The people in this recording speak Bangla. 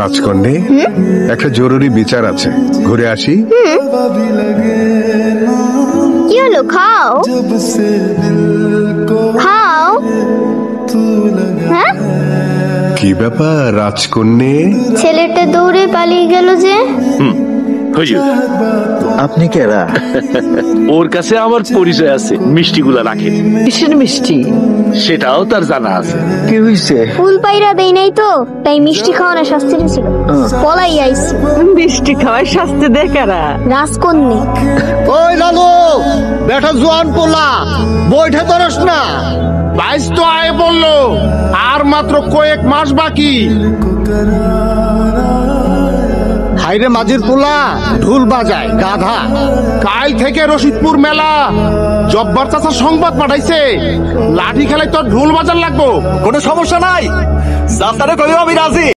রাজকন্যে, একটা জরুরি বিচার আছে, ঘুরে আসি। কি হলো? খাও খাও। হ্যাঁ, কি ব্যাপার রাজকন্যে? ছেলেটা দৌড়ে পালিয়ে গেল যে। হুজুর, আপনি কেরা? ওর কাছে আমার পরিচয় আছে, মিষ্টিগুলা রাখে। কিসের মিষ্টি? সেটাও তার জানা আছে। কি হইছে? ফুল পাইরা দেই নাই তো, তাই মিষ্টি খাওয়ানোর শাস্তি ছিল। পলাই আইছি। মিষ্টি খাওয়ায় শাস্তি দেয় কারা? রাজকন্যা। ওই লালু, বেটা জোয়ান পোলা, বইটা ধরস না। বাইশ তো আয় বললো, আর মাত্র কয়েক মাস বাকি। হাইরে মাঝির পোলা, ঢুল বাজায় গাধা। কাল থেকে রশিদপুর মেলা, জব্বার চাচা সংবাদ পাঠাইছে, লাঠি খেলায় তোর ঢোল বাজার লাগবো। কোনো সমস্যা নাই, যাত্রারে কইও আমি রাজি।